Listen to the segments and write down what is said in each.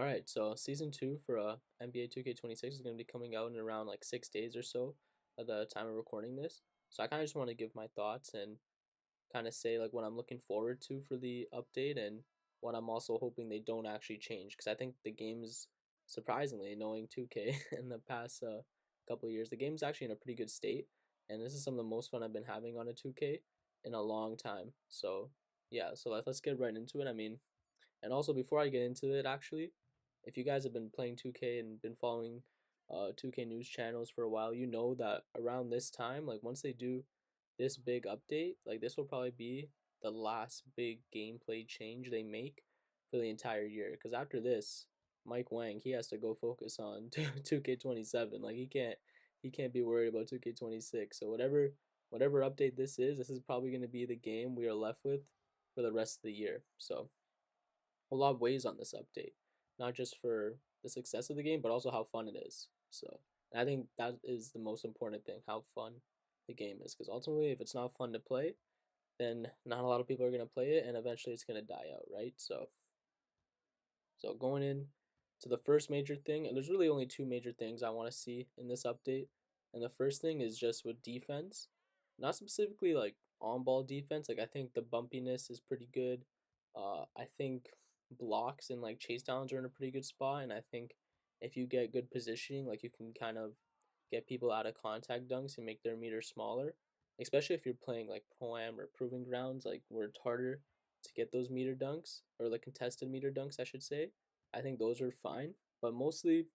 All right, so season two for NBA 2K26 is going to be coming out in around like 6 days or so at the time of recording this. So I kind of just want to give my thoughts and kind of say like what I'm looking forward to for the update and what I'm also hoping they don't actually change because I think the game's surprisingly knowing 2K in the past couple of years, the game's actually in a pretty good state, and this is some of the most fun I've been having on a 2K in a long time. So yeah, so let's get right into it. I mean, and also, before I get into it, actually, if you guys have been playing 2K and been following 2K news channels for a while, you know that around this time, like once they do this big update, like this will probably be the last big gameplay change they make for the entire year. Because after this, Mike Wang he has to go focus on 2K27. Like he can't be worried about 2K26. So whatever update this is probably going to be the game we are left with for the rest of the year. So a lot of ways on this update, not just for the success of the game, but also how fun it is. So I think that is the most important thing, how fun the game is. Because ultimately, if it's not fun to play, then not a lot of people are gonna play it, and eventually it's gonna die out, right? So going in to the first major thing, and there's really only two major things I want to see in this update. And the first thing is just with defense, not specifically like on-ball defense. Like I think the bumpiness is pretty good. I think blocks and like chase downs are in a pretty good spot, and I think if you get good positioning, like you can kind of get people out of contact dunks and make their meter smaller. Especially if you're playing like pro-am or proving grounds, like where it's harder to get those meter dunks or the contested meter dunks, I should say. I think those are fine, but mostly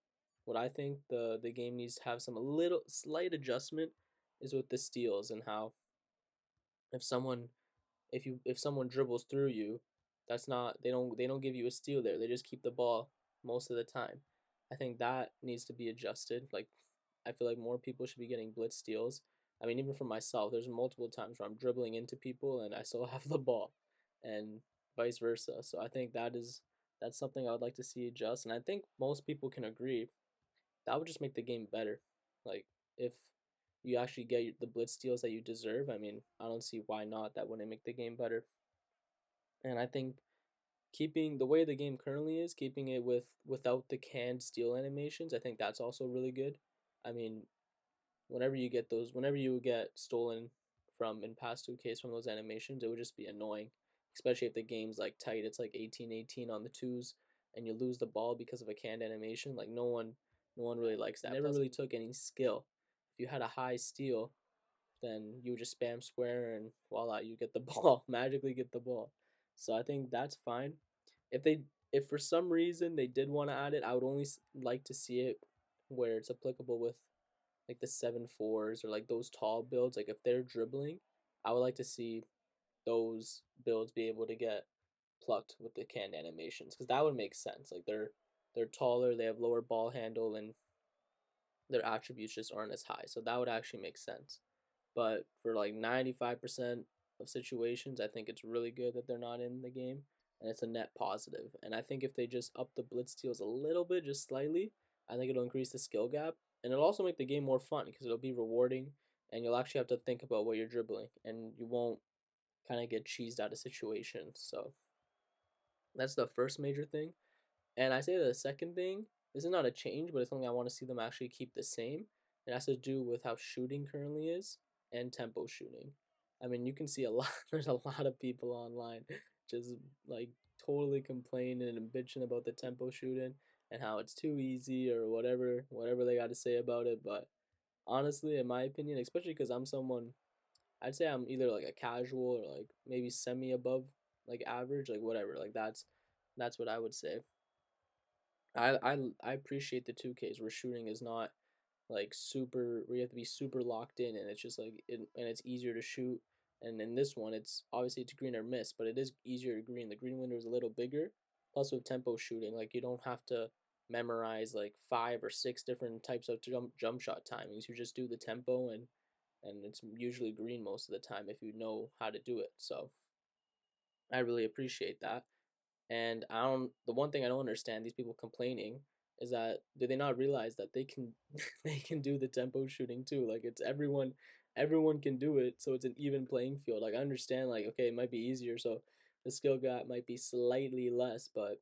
what I think the game needs to have some a little slight adjustment is with the steals and how if someone if someone dribbles through you, that's not they don't give you a steal there. They just keep the ball most of the time. I think that needs to be adjusted. Like I feel like more people should be getting blitz steals. I mean, even for myself, there's multiple times where I'm dribbling into people and I still have the ball, and vice versa. So I think that's something I would like to see adjust, and I think most people can agree that would just make the game better. Like if you actually get the blitz steals that you deserve, I mean, I don't see why not. That wouldn't make the game better. And I think keeping the way the game currently is, keeping it without the canned steal animations, I think that's also really good. I mean, whenever you get stolen from in past 2Ks from those animations, it would just be annoying, especially if the game's like tight. It's like 18-18 on the twos, and you lose the ball because of a canned animation. Like no one really likes that. It never really took any skill. If you had a high steal, then you would just spam square and voila, you get the ball, magically get the ball. So I think that's fine. If they if for some reason they did want to add it, I would only like to see it where it's applicable with like the 7-4s or like those tall builds. Like if they're dribbling, I would like to see those builds be able to get plucked with the canned animations because that would make sense. Like they're taller, they have lower ball handle, and their attributes just aren't as high. So that would actually make sense. But for like 95% of situations, I think it's really good that they're not in the game, and it's a net positive. And I think if they just up the blitz steals a little bit, just slightly, I think it'll increase the skill gap, and it'll also make the game more fun because it'll be rewarding, and you'll actually have to think about what you're dribbling, and you won't kind of get cheesed out of situations. So that's the first major thing. And I say the second thing, this is not a change, but it's something I want to see them actually keep the same. It has to do with how shooting currently is and tempo shooting. I mean, you can see a lot, there's a lot of people online just like totally complaining and bitching about the tempo shooting and how it's too easy or whatever they got to say about it. But honestly, in my opinion, especially because I'm someone, I'd say I'm either like a casual or like maybe semi above like average, like whatever. Like that's what I would say. I appreciate the 2Ks where shooting is not like super where you have to be super locked in and it's just like and it's easier to shoot. And in this one it's obviously it's green or miss, but it is easier to green. The green window is a little bigger. Plus with tempo shooting, like you don't have to memorize like 5 or 6 different types of jump shot timings. You just do the tempo and it's usually green most of the time if you know how to do it. So I really appreciate that. And I don't. The one thing I don't understand these people complaining is that do they not realize that they can they can do the tempo shooting too? Like it's everyone can do it, so it's an even playing field. Like I understand, like okay, it might be easier, so the skill gap might be slightly less, but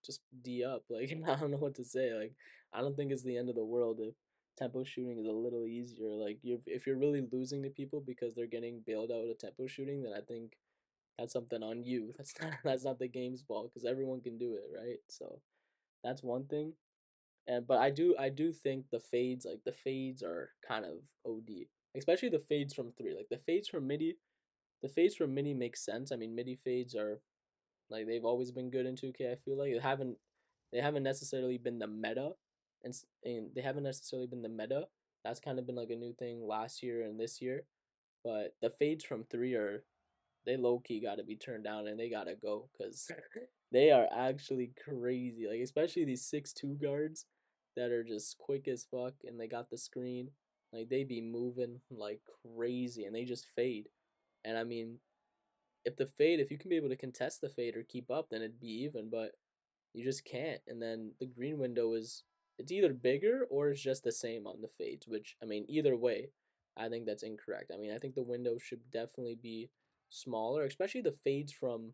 just D up. Like I don't know what to say. Like I don't think it's the end of the world if tempo shooting is a little easier. Like you if you're really losing to people because they're getting bailed out of tempo shooting, then I think that's something on you. That's not the game's fault because everyone can do it, right? So that's one thing. And but I do think the fades are kind of OD, especially the fades from three. Like the fades from midi make sense. I mean, midi fades are like they've always been good in 2K. I feel like they haven't necessarily been the meta, and they haven't necessarily been the meta. That's kind of been like a new thing last year and this year. But the fades from three are they low key got to be turned down and they gotta go because they are actually crazy. Like especially these 6'2" guards that are just quick as fuck and they got the screen. Like they be moving like crazy and they just fade. And I mean, if you can be able to contest the fade or keep up, then it'd be even. But you just can't. And then the green window is it's either bigger or it's just the same on the fades, which I mean either way, I think that's incorrect. I mean I think the window should definitely be smaller, especially the fades from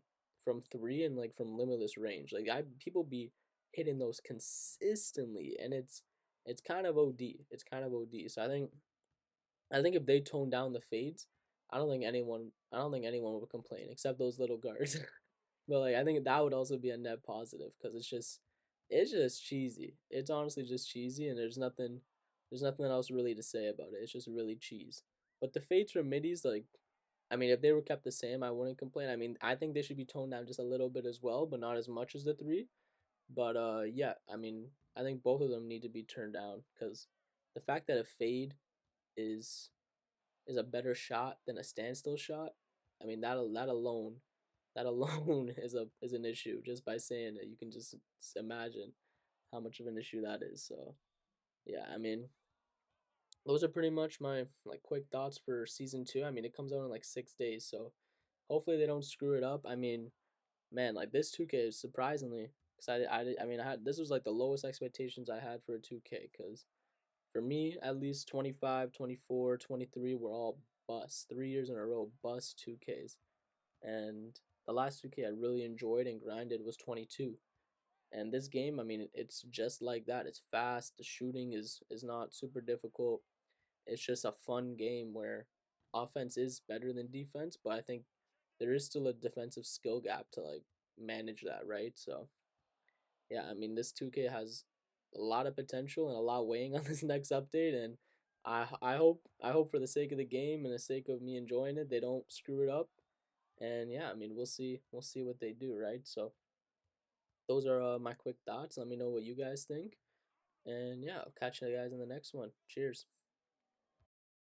three and like from limitless range. Like I people be hitting those consistently and it's kind of OD. It's kind of OD. So I think if they tone down the fades, I don't think anyone would complain except those little guards. But like I think that would also be a net positive because it's just cheesy. It's honestly just cheesy, and there's nothing else really to say about it. It's just really cheese. But the fades from midis, like I mean, if they were kept the same, I wouldn't complain. I mean, I think they should be toned down just a little bit as well, but not as much as the three. But yeah, I mean, I think both of them need to be turned down because the fact that a fade is is a better shot than a standstill shot. I mean that alone is an issue just by saying it. You can just imagine how much of an issue that is. So yeah, I mean those are pretty much my like quick thoughts for season two. I mean it comes out in like 6 days, so hopefully they don't screw it up. I mean, man, like this 2K is surprisingly because I mean I had this was like the lowest expectations I had for a 2K because for me, at least 25, 24, 23 were all busts. 3 years in a row, bust 2Ks. And the last 2K I really enjoyed and grinded was 22. And this game, I mean, it's just like that. It's fast. The shooting is not super difficult. It's just a fun game where offense is better than defense, but I think there is still a defensive skill gap to like manage that, right? So yeah, I mean this 2K has a lot of potential and a lot weighing on this next update, and I hope for the sake of the game and the sake of me enjoying it, they don't screw it up. And yeah, I mean we'll see what they do, right? So those are my quick thoughts. Let me know what you guys think, and yeah, I'll catch you guys in the next one. Cheers.